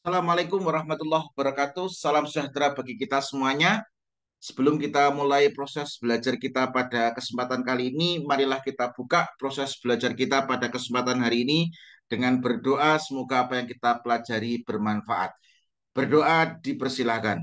Assalamualaikum warahmatullahi wabarakatuh. Salam sejahtera bagi kita semuanya. Sebelum kita mulai proses belajar kita pada kesempatan kali ini, marilah kita buka proses belajar kita pada kesempatan hari ini dengan berdoa. Semoga apa yang kita pelajari bermanfaat. Berdoa dipersilahkan.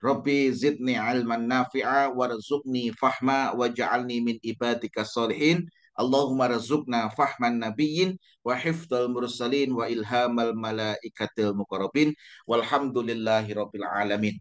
Rabbi zidni ilman nafi'a warzuqni fahma waj'alni min ibadika solihin. Allahumma razukna fahman nabiyyin wa hifdzal mursalin wa ilhamal malaikatil muqarrabin walhamdulillahi rabbil alamin.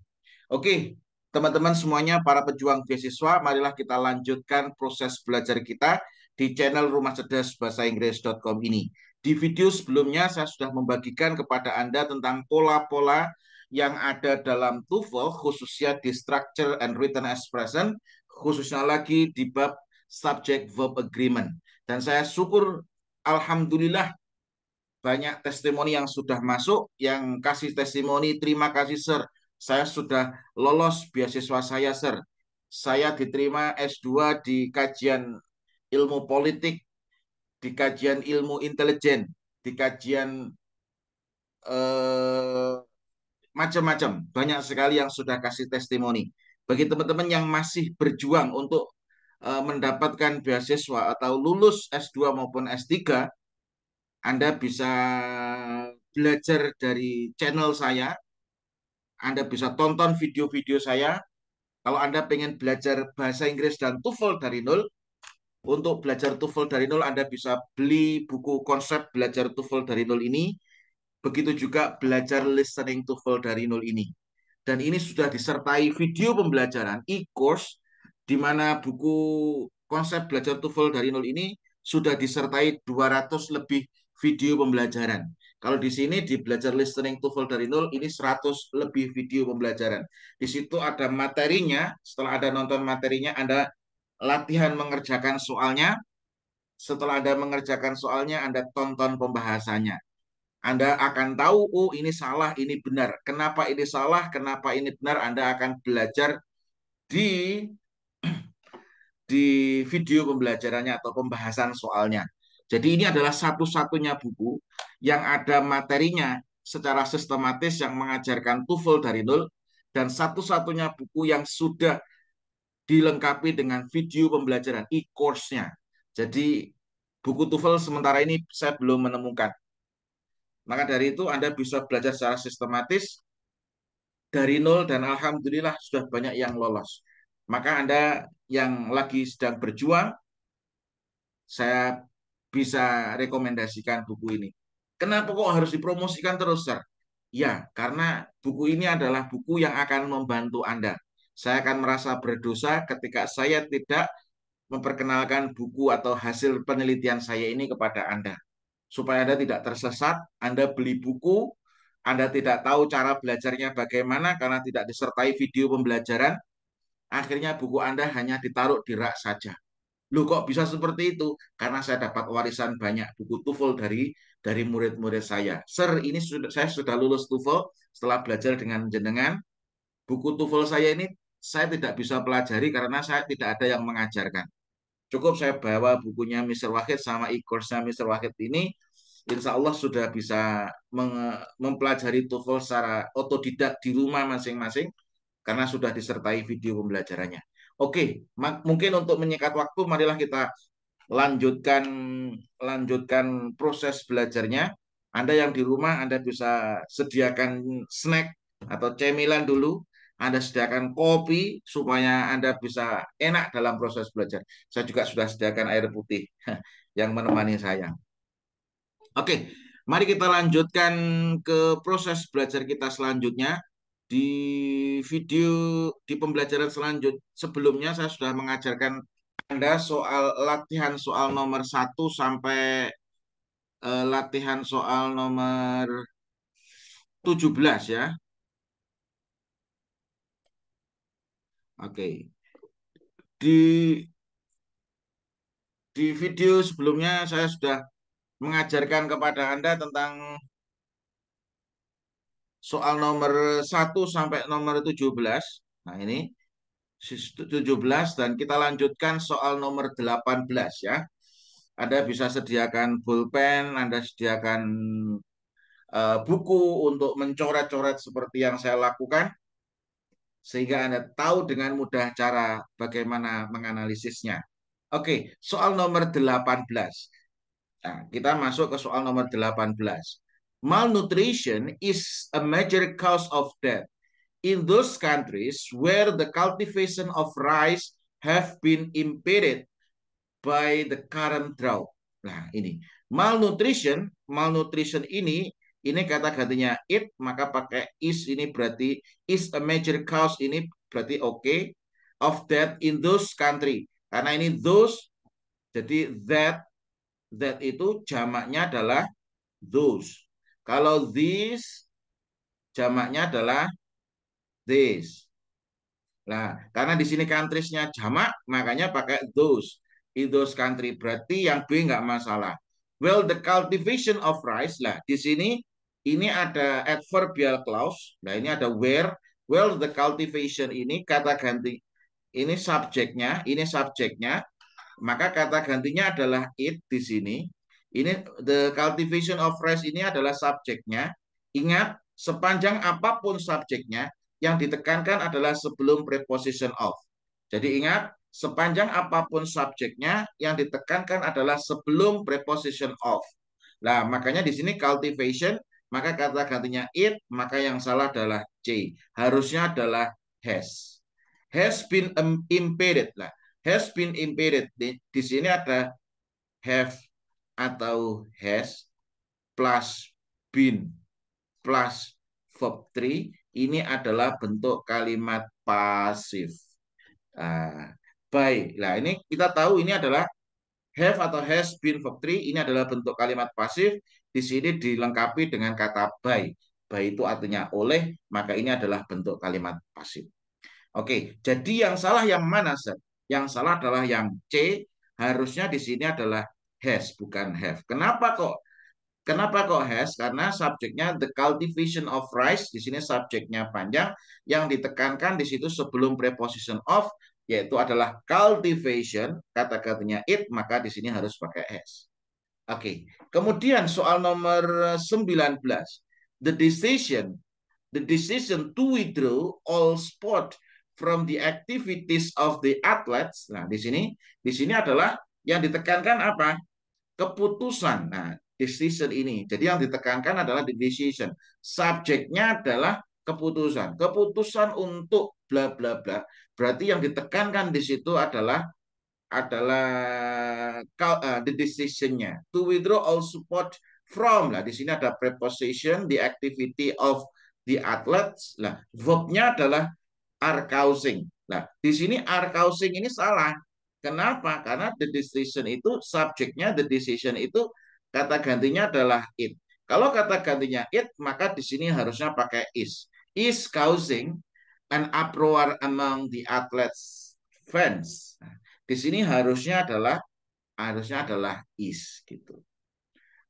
Oke, teman-teman semuanya para pejuang beasiswa, marilah kita lanjutkan proses belajar kita di channel Rumah Cerdas Bahasa Inggris.com ini. Di video sebelumnya saya sudah membagikan kepada Anda tentang pola-pola yang ada dalam TOEFL, khususnya di structure and written expression, khususnya lagi di bab subject verb agreement. Dan saya syukur, alhamdulillah, banyak testimoni yang sudah masuk, yang kasih testimoni, terima kasih sir, saya sudah lolos beasiswa saya sir. Saya diterima S2 di kajian ilmu politik, di kajian ilmu intelijen, di kajian eh, macam-macam. Banyak sekali yang sudah kasih testimoni. Bagi teman-teman yang masih berjuang untuk mendapatkan beasiswa atau lulus S2 maupun S3, Anda bisa belajar dari channel saya. Anda bisa tonton video-video saya. Kalau Anda pengen belajar bahasa Inggris dan TOEFL dari nol, untuk belajar TOEFL dari nol, Anda bisa beli buku konsep belajar TOEFL dari nol ini. Begitu juga belajar listening TOEFL dari nol ini. Dan ini sudah disertai video pembelajaran e-course, di mana buku konsep belajar TOEFL dari nol ini sudah disertai 200 lebih video pembelajaran. Kalau di sini di belajar listening TOEFL dari nol, ini 100 lebih video pembelajaran. Di situ ada materinya, setelah Anda nonton materinya, Anda latihan mengerjakan soalnya. Setelah Anda mengerjakan soalnya, Anda tonton pembahasannya. Anda akan tahu, oh ini salah, ini benar. Kenapa ini salah, kenapa ini benar, Anda akan belajar di video pembelajarannya atau pembahasan soalnya. Jadi ini adalah satu-satunya buku yang ada materinya secara sistematis yang mengajarkan TOEFL dari nol, dan satu-satunya buku yang sudah dilengkapi dengan video pembelajaran e-course-nya. Jadi buku TOEFL sementara ini saya belum menemukan. Maka dari itu Anda bisa belajar secara sistematis dari nol dan alhamdulillah sudah banyak yang lolos. Maka Anda yang lagi sedang berjuang, saya bisa rekomendasikan buku ini. Kenapa kok harus dipromosikan terus, Sir? Ya, karena buku ini adalah buku yang akan membantu Anda. Saya akan merasa berdosa ketika saya tidak memperkenalkan buku atau hasil penelitian saya ini kepada Anda. Supaya Anda tidak tersesat, Anda beli buku, Anda tidak tahu cara belajarnya bagaimana karena tidak disertai video pembelajaran, akhirnya buku Anda hanya ditaruh di rak saja. Loh kok bisa seperti itu? Karena saya dapat warisan banyak buku TOEFL dari murid-murid saya. Sir, ini saya sudah lulus TOEFL setelah belajar dengan jenengan. Buku TOEFL saya ini saya tidak bisa pelajari karena saya tidak ada yang mengajarkan. Cukup saya bawa bukunya Mr. Wahid sama e-course-nya Mr. Wahid ini, insya Allah sudah bisa mempelajari TOEFL secara otodidak di rumah masing-masing karena sudah disertai video pembelajarannya. Oke, mungkin untuk menyingkat waktu, marilah kita lanjutkan lanjutkan proses belajarnya. Anda yang di rumah, Anda bisa sediakan snack atau cemilan dulu. Anda sediakan kopi supaya Anda bisa enak dalam proses belajar. Saya juga sudah sediakan air putih yang menemani saya. Oke, mari kita lanjutkan ke proses belajar kita selanjutnya. Di video di pembelajaran sebelumnya saya sudah mengajarkan Anda soal latihan soal nomor 1 sampai latihan soal nomor 17 ya. Oke. Di video sebelumnya saya sudah mengajarkan kepada Anda tentang soal nomor 1 sampai nomor 17. Nah, ini 17 dan kita lanjutkan soal nomor 18 ya. Anda bisa sediakan pulpen, Anda sediakan buku untuk mencoret-coret seperti yang saya lakukan, sehingga Anda tahu dengan mudah cara bagaimana menganalisisnya. Oke, soal nomor 18. Nah, kita masuk ke soal nomor 18. Malnutrition is a major cause of death in those countries where the cultivation of rice have been impeded by the current drought. Nah, ini malnutrition ini kata gantinya it, maka pakai is, ini berarti is a major cause, ini berarti oke, of death in those country. Karena ini those, jadi that itu jamaknya adalah those. Kalau this jamaknya adalah this. Nah, karena di sini countries-nya jamak, makanya pakai those. In those country, berarti yang B nggak masalah. Well, the cultivation of rice, lah di sini ini ada adverbial clause. Nah, ini ada where. Well, the cultivation ini kata ganti, ini subjeknya, maka kata gantinya adalah it di sini. Ini the cultivation of rice ini adalah subjeknya. Ingat, sepanjang apapun subjeknya, yang ditekankan adalah sebelum preposition of. Jadi ingat, sepanjang apapun subjeknya, yang ditekankan adalah sebelum preposition of. Nah, makanya di sini cultivation, maka kata gantinya it, maka yang salah adalah C. Harusnya adalah has. Has been impeded. Lah, has been impeded. Di sini ada have atau has plus been plus verb 3, ini adalah bentuk kalimat pasif. By. Nah, ini kita tahu ini adalah have atau has been verb 3, ini adalah bentuk kalimat pasif. Di sini dilengkapi dengan kata by. By itu artinya oleh, maka ini adalah bentuk kalimat pasif. Oke, jadi yang salah yang mana, Sir? Yang salah adalah yang C. Harusnya di sini adalah has, bukan have. Kenapa kok has? Karena subjeknya the cultivation of rice, di sini subjeknya panjang, yang ditekankan di situ sebelum preposition of, yaitu adalah cultivation, kata-katanya it, maka di sini harus pakai has. Oke, kemudian soal nomor 19. The decision to withdraw all sport from the activities of the athletes. Nah, di sini adalah yang ditekankan apa? Keputusan. Nah, decision ini. Jadi yang ditekankan adalah the decision. Subjeknya adalah keputusan. Keputusan untuk bla bla bla. Berarti yang ditekankan di situ adalah the decision-nya. To withdraw all support from. Nah, di sini ada preposition, the activity of the athletes. Nah, verb-nya adalah are causing. Nah, di sini are causing ini salah. Kenapa? Karena the decision itu, subjeknya the decision itu kata gantinya adalah it. Kalau kata gantinya it, maka di sini harusnya pakai is. Is causing an uproar among the athletes fans. Nah, di sini harusnya adalah is gitu.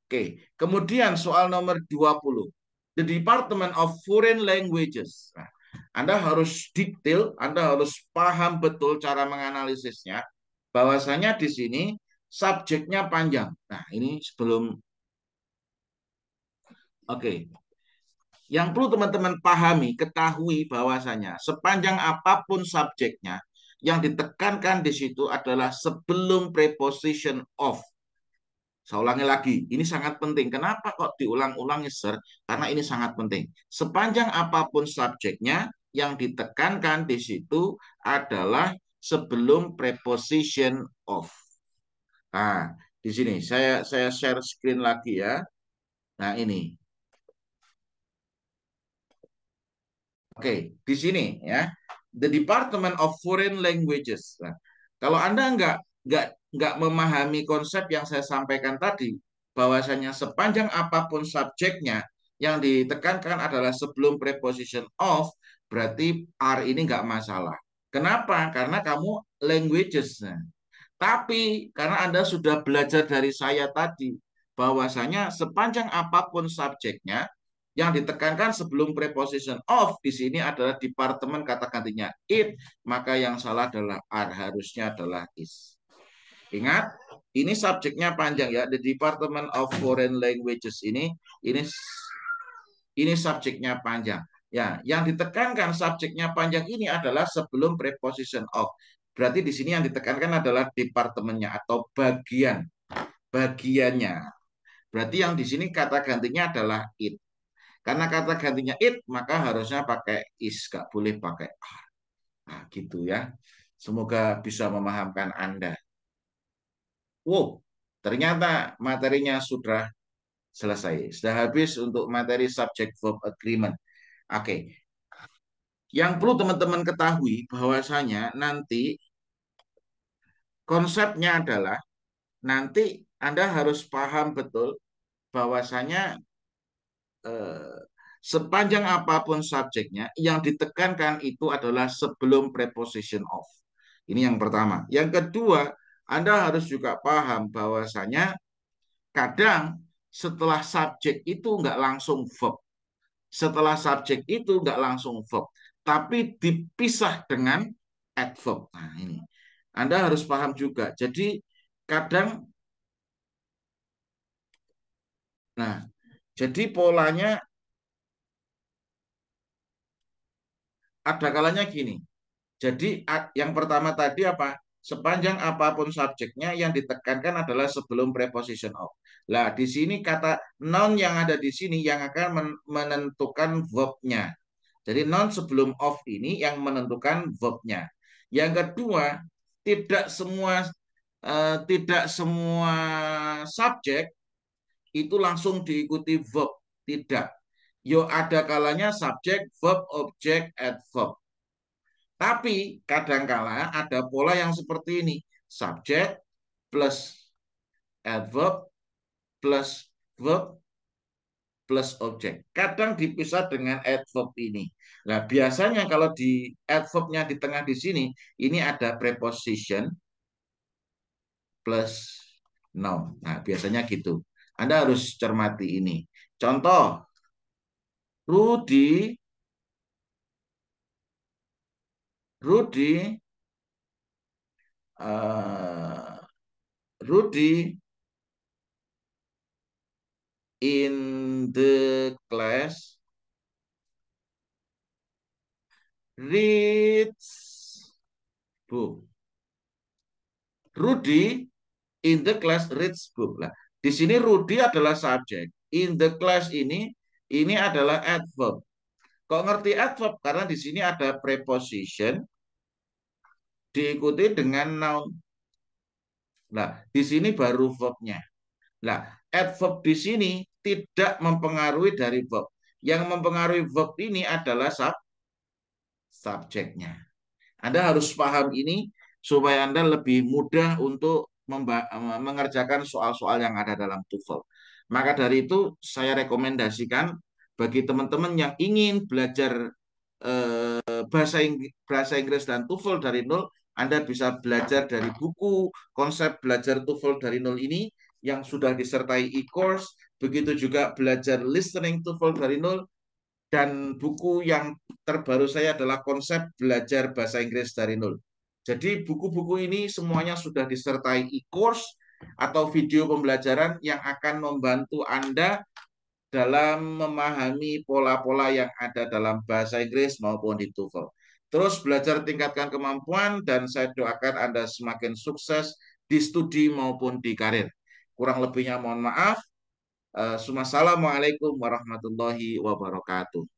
Oke, kemudian soal nomor 20. The Department of Foreign Languages. Nah, Anda harus detail, Anda harus paham betul cara menganalisisnya. Bahwasanya di sini subjeknya panjang. Nah, ini sebelum Oke. Yang perlu teman-teman pahami, ketahui bahwasanya sepanjang apapun subjeknya, yang ditekankan di situ adalah sebelum preposition of. Saya ulangi lagi, ini sangat penting. Kenapa kok diulang-ulangi, Sir? Karena ini sangat penting. Sepanjang apapun subjeknya, yang ditekankan di situ adalah sebelum preposition of. Nah, di sini saya share screen lagi ya. Nah, ini. Oke, di sini ya. The Department of Foreign Languages. Nah, kalau Anda nggak memahami konsep yang saya sampaikan tadi, bahwasanya sepanjang apapun subjeknya, yang ditekankan adalah sebelum preposition of, berarti are ini nggak masalah. Kenapa? Karena kamu languages. Nah, tapi karena Anda sudah belajar dari saya tadi, bahwasanya sepanjang apapun subjeknya, yang ditekankan sebelum preposition of di sini adalah departemen kata gantinya it, maka yang salah adalah are, harusnya adalah is. Ingat, ini subjeknya panjang ya, the Department of Foreign Languages ini ini subjeknya panjang. Ya, yang ditekankan subjeknya panjang ini adalah sebelum preposition of. Berarti di sini yang ditekankan adalah departemennya atau bagiannya. Berarti yang di sini kata gantinya adalah it. Karena kata gantinya it, maka harusnya pakai is, gak boleh pakai are. Nah, gitu ya. Semoga bisa memahamkan Anda. Wow, ternyata materinya sudah selesai. Sudah habis untuk materi subject verb agreement. Oke, yang perlu teman-teman ketahui bahwasanya nanti konsepnya adalah nanti Anda harus paham betul bahwasanya eh, sepanjang apapun subjeknya, yang ditekankan itu adalah sebelum preposition of. Ini yang pertama. Yang kedua, Anda harus juga paham bahwasanya kadang setelah subjek itu nggak langsung verb. Setelah subjek itu nggak langsung verb, tapi dipisah dengan adverb. Nah, ini. Anda harus paham juga. Jadi kadang, nah, jadi polanya ada kalanya gini. Jadi yang pertama tadi apa? Sepanjang apapun subjeknya yang ditekankan adalah sebelum preposition of. Lah, di sini kata noun yang ada di sini yang akan menentukan verbnya. Jadi noun sebelum of ini yang menentukan verbnya. Yang kedua, tidak semua tidak semua subjek itu langsung diikuti verb. Tidak. Yo ada kalanya subjek, verb, objek, adverb. Tapi kadangkala ada pola yang seperti ini. Subjek plus adverb plus verb plus objek. Kadang dipisah dengan adverb ini. Nah, biasanya kalau di adverbnya di tengah di sini, ini ada preposition plus noun. Nah, biasanya gitu. Anda harus cermati ini. Contoh, Rudy, Rudy, uh, Rudy in the class reads book. Rudy in the class reads book. Nah, di sini Rudy adalah subjek. In the class ini adalah adverb. Kok ngerti adverb? Karena di sini ada preposition diikuti dengan noun. Nah, di sini baru verbnya. Nah, adverb di sini tidak mempengaruhi dari verb. Yang mempengaruhi verb ini adalah subjeknya. Anda harus paham ini supaya Anda lebih mudah untuk mengerjakan soal-soal yang ada dalam TOEFL. Maka dari itu saya rekomendasikan bagi teman-teman yang ingin belajar bahasa Inggris dan TOEFL dari nol, Anda bisa belajar dari buku konsep belajar TOEFL dari nol ini yang sudah disertai e-course, begitu juga belajar listening TOEFL dari nol, dan buku yang terbaru saya adalah konsep belajar bahasa Inggris dari nol. Jadi buku-buku ini semuanya sudah disertai e-course atau video pembelajaran yang akan membantu Anda dalam memahami pola-pola yang ada dalam bahasa Inggris maupun di TOEFL. Terus belajar tingkatkan kemampuan dan saya doakan Anda semakin sukses di studi maupun di karir. Kurang lebihnya mohon maaf. Assalamualaikum warahmatullahi wabarakatuh.